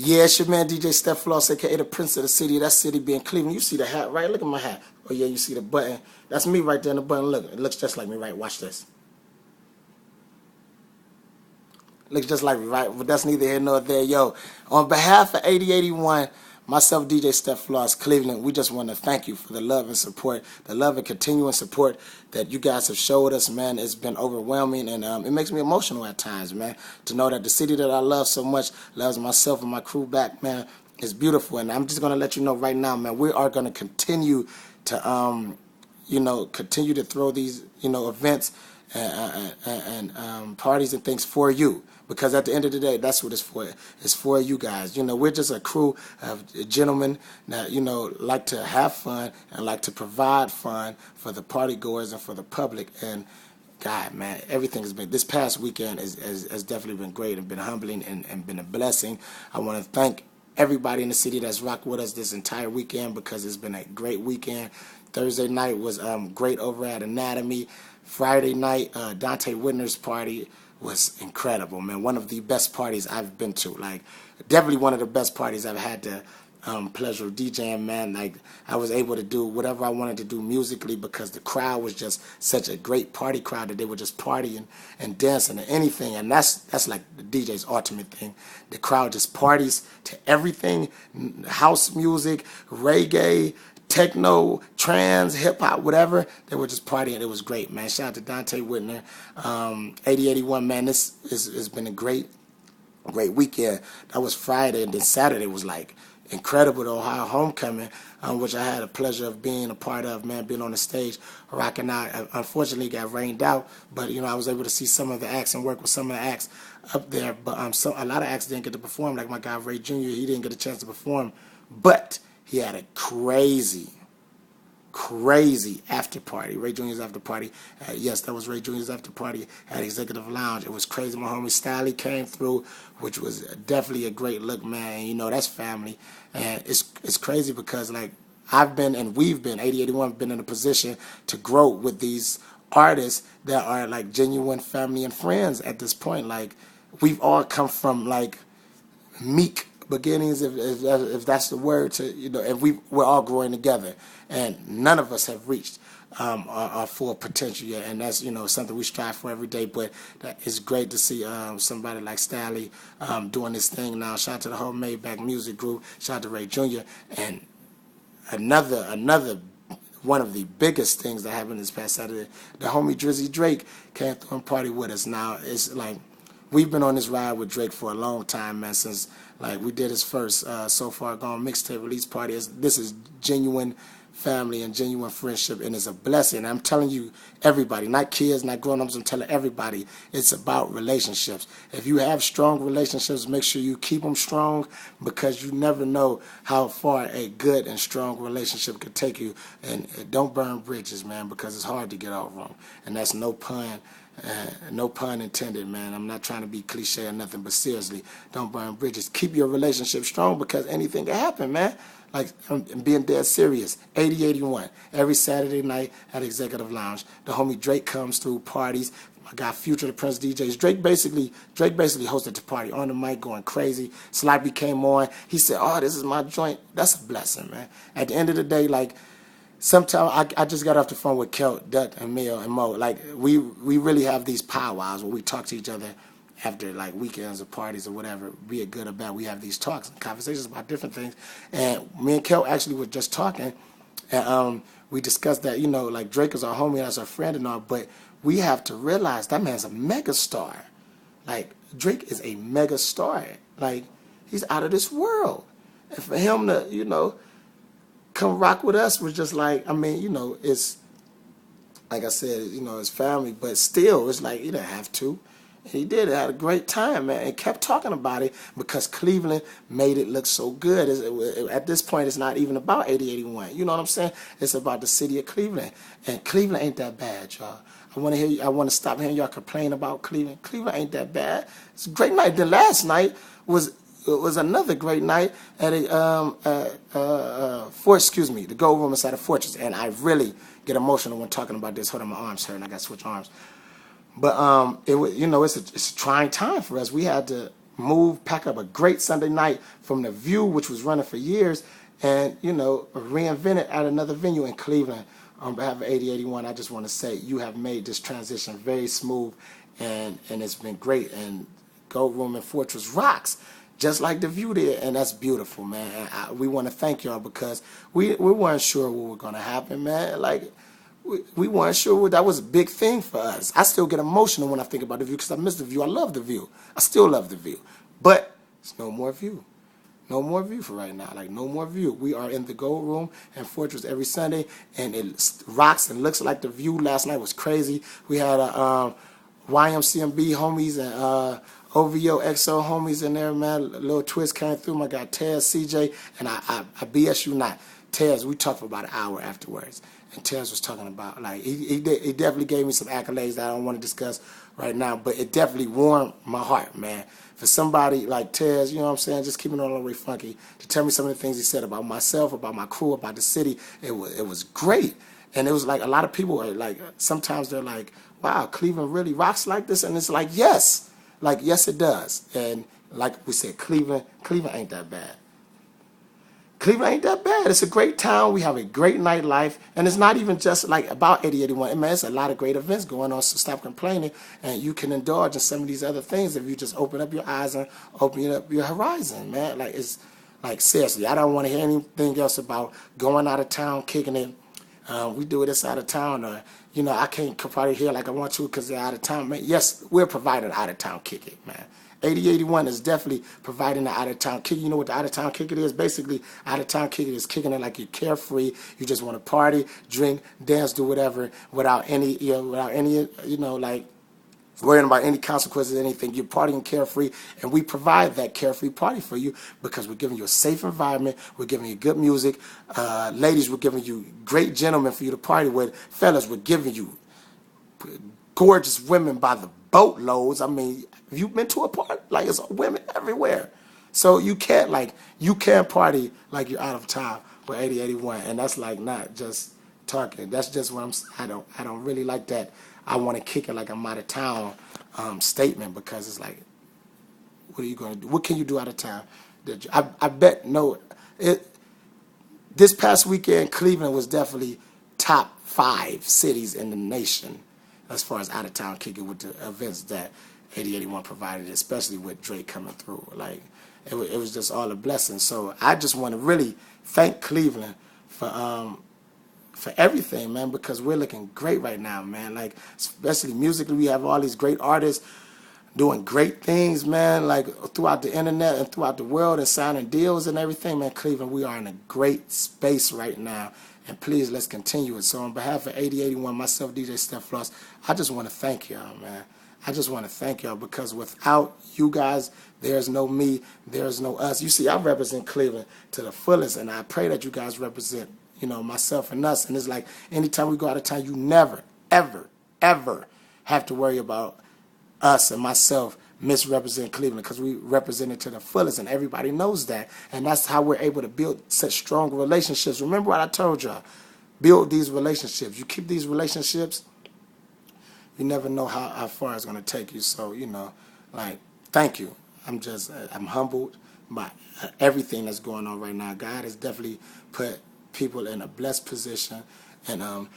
Yeah, it's your man DJ Steph Floss, aka the Prince of the City. That city being Cleveland. You see the hat, right? Look at my hat. Oh yeah, you see the button. That's me right there in the button. Look, it looks just like me, right? Watch this. Looks just like me, right? But that's neither here nor there. Yo, on behalf of 8081, myself, DJ Steph Floss, Cleveland, we just want to thank you for the love and support, the love and continuing support that you guys have showed us, man. It's been overwhelming, and it makes me emotional at times, man, to know that the city that I love so much loves myself and my crew back, man. It's beautiful, and I'm just going to let you know right now, man, we are going to continue to, continue to throw these, events and parties and things for you. Because at the end of the day, that's what it's for. It's for you guys. We're just a crew of gentlemen that, like to have fun and like to provide fun for the party goers and for the public. And God, man, everything has been, this past weekend has definitely been great and been humbling and been a blessing. I want to thank everybody in the city that's rocked with us this entire weekend because it's been a great weekend. Thursday night was great over at Anatomy. Friday night, Donte Whitner's party was incredible, man. One of the best parties I've been to. Like, definitely one of the best parties I've had the pleasure of DJing, man. Like, I was able to do whatever I wanted to do musically because the crowd was just such a great party crowd that they were just partying and dancing and anything. And that's like the DJ's ultimate thing. The crowd just parties to everything, house music, reggae, techno, trance, hip-hop, whatever. They were just partying. It was great, man. Shout out to Donte Whitner. 8081, man, this has been a great weekend. That was Friday, and then Saturday was like incredible, the Ohio Homecoming, which I had the pleasure of being a part of, man, being on the stage, rocking out. Unfortunately, it got rained out, but, I was able to see some of the acts and work with some of the acts up there, but a lot of acts didn't get to perform, like my guy Ray Jr., he didn't get a chance to perform, but he had a crazy after party. Ray Jr.'s after party. Yes, that was Ray Jr.'s after party at Executive Lounge. It was crazy. My homie Stalley came through, which was definitely a great look, man. That's family. And it's crazy because, like, I've been and we've been, 8081, been in a position to grow with these artists that are, like, genuine family and friends at this point. Like, we've all come from, like, meek beginnings, if that's the word, to and we're all growing together, and none of us have reached our full potential yet, and that's something we strive for every day. But it's great to see somebody like Stalley doing this thing now. Shout out to the whole Maybach Music Group. Shout out to Ray Jr. And another one of the biggest things that happened this past Saturday, the homie Drizzy Drake came through and party with us. Now it's like, we've been on this ride with Drake for a long time, man, since like we did his first So Far Gone mixtape release party. This is genuine family and genuine friendship, and it's a blessing. I'm telling you, everybody, not kids, not grown-ups, I'm telling everybody, it's about relationships. If you have strong relationships, make sure you keep them strong, because you never know how far a good and strong relationship could take you. And don't burn bridges, man, because it's hard to get off wrong. And that's no pun intended, man. I'm not trying to be cliche or nothing, but seriously, don't burn bridges. Keep your relationship strong, because anything can happen, man. Like, I'm being dead serious. 8081, every Saturday night at Executive Lounge. The homie Drake comes through, parties. My guy Future, the Prince DJs. Drake basically hosted the party on the mic, going crazy. Sloppy came on. He said, "Oh, this is my joint." That's a blessing, man. At the end of the day, like, sometimes I just got off the phone with Kelt, Dut, and Mio, and Mo. Like, we really have these powwows where we talk to each other after, like, weekends or parties or whatever, be it good or bad. We have these talks and conversations about different things. And me and Kelt actually were just talking, and we discussed that, like, Drake is our homie and that's our friend and all, but we have to realize that man's a mega star. Like, Drake is a mega star. Like, he's out of this world. And for him to, come rock with us was just like, I mean, it's, like I said, it's family, but still, it's like, you didn't have to. And he did. It had a great time, man, and kept talking about it because Cleveland made it look so good. At this point, it's not even about 8081. You know what I'm saying? It's about the city of Cleveland. And Cleveland ain't that bad, y'all. I want to stop hearing y'all complain about Cleveland. Cleveland ain't that bad. It's a great night. Then last night was another great night at the Gold Room inside of Fortress. And I really get emotional when talking about this. Hold on, my arms hurt, I got to switch arms. But it's a trying time for us. We had to move, pack up a great Sunday night from the View, which was running for years, and, you know, reinvent it at another venue in Cleveland. On behalf of 8081, I just want to say you have made this transition very smooth, and it's been great. And Gold Room and Fortress rocks, just like the View did, and that's beautiful, man. And we want to thank y'all because we weren't sure what was going to happen, man. Like, we weren't sure. That was a big thing for us. I still get emotional when I think about the View because I miss the View. I love the View. I still love the View. But it's no more View. No more View for right now. Like, no more View. We are in the Gold Room and Fortress every Sunday, and it rocks and looks like the View. Last night was crazy. We had YMCMB homies and OVO XO homies in there, man. A little twist came through. My guy Tez, CJ, and I BS you not. Tez, we talked for about an hour afterwards. And Tez was talking about, like, he definitely gave me some accolades that I don't want to discuss right now, but it definitely warmed my heart, man. For somebody like Tez, you know what I'm saying, just keeping it all the way funky, to tell me some of the things he said about myself, about my crew, about the city, it was great. And it was like a lot of people are like, sometimes they're like, wow, Cleveland really rocks like this? And it's like, yes. Like, yes, it does. And like we said, Cleveland ain't that bad. Cleveland ain't that bad. It's a great town. We have a great nightlife. And it's not even just like about 8081. Man, it's a lot of great events going on, so stop complaining. And you can indulge in some of these other things if you just open up your eyes and open up your horizon, man. Like, it's like, seriously, I don't want to hear anything else about going out of town, kicking it. We do this out of town, or, you know, I can't probably here like I want to because they're out of town. Man, yes, we're providing out of town kick it, man. 8081 is definitely providing the out-of-town kick. You know what the out-of-town kick it is? Basically, out-of-town kick it is kicking it like you're carefree. You just want to party, drink, dance, do whatever without any, like worrying about any consequences, anything. You're partying carefree, and we provide that carefree party for you because we're giving you a safe environment. We're giving you good music. Ladies, we're giving you great gentlemen for you to party with. Fellas, we're giving you gorgeous women by the boatloads. I mean, have you been to a party? Like, it's women everywhere. So you can't party like you're out of town with 8081, and that's like not just talking. That's just what I don't really like that. I want to kick it like I'm out of town statement, because it's like, what are you going to do? What can you do out of town? I bet this past weekend, Cleveland was definitely top 5 cities in the nation as far as out of town kicking with the events that 8081 provided, especially with Drake coming through. Like, it was just all a blessing. So I just want to really thank Cleveland for everything, man, because we're looking great right now, man. Like, especially musically, we have all these great artists doing great things, man, like throughout the internet and throughout the world, and signing deals and everything, man. Cleveland, we are in a great space right now, and please, let's continue it. So on behalf of 8081, myself, DJ Steph Floss, I just want to thank y'all, man. I just want to thank y'all, because without you guys, there's no me, there's no us. You see, I represent Cleveland to the fullest, and I pray that you guys represent, you know, myself and us. And it's like, anytime we go out of town, you never, ever, ever have to worry about us and myself misrepresent Cleveland, because we represent it to the fullest, and everybody knows that. And that's how we're able to build such strong relationships. Remember what I told y'all. Build these relationships. You keep these relationships, you never know how far it's going to take you. So, you know, like, thank you. I'm humbled by everything that's going on right now. God has definitely put people in a blessed position, and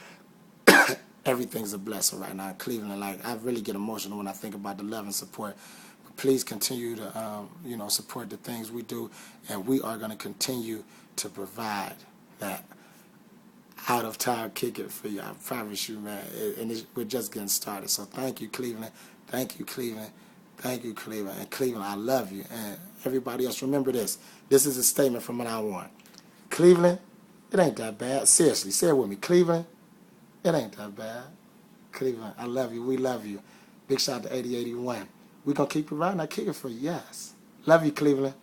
everything's a blessing right now in Cleveland. Like, I really get emotional when I think about the love and support. But please continue to, support the things we do, and we are going to continue to provide that out-of-town kick it for you. I promise you, man. We're just getting started. So thank you, Cleveland. Thank you, Cleveland. Thank you, Cleveland. And Cleveland, I love you. And everybody else, remember this. This is a statement from now on. Cleveland, it ain't that bad. Seriously, say it with me. Cleveland, it ain't that bad. Cleveland, I love you. We love you. Big shout out to 8081. We're going to keep providing that kicker for you. Yes. Love you, Cleveland.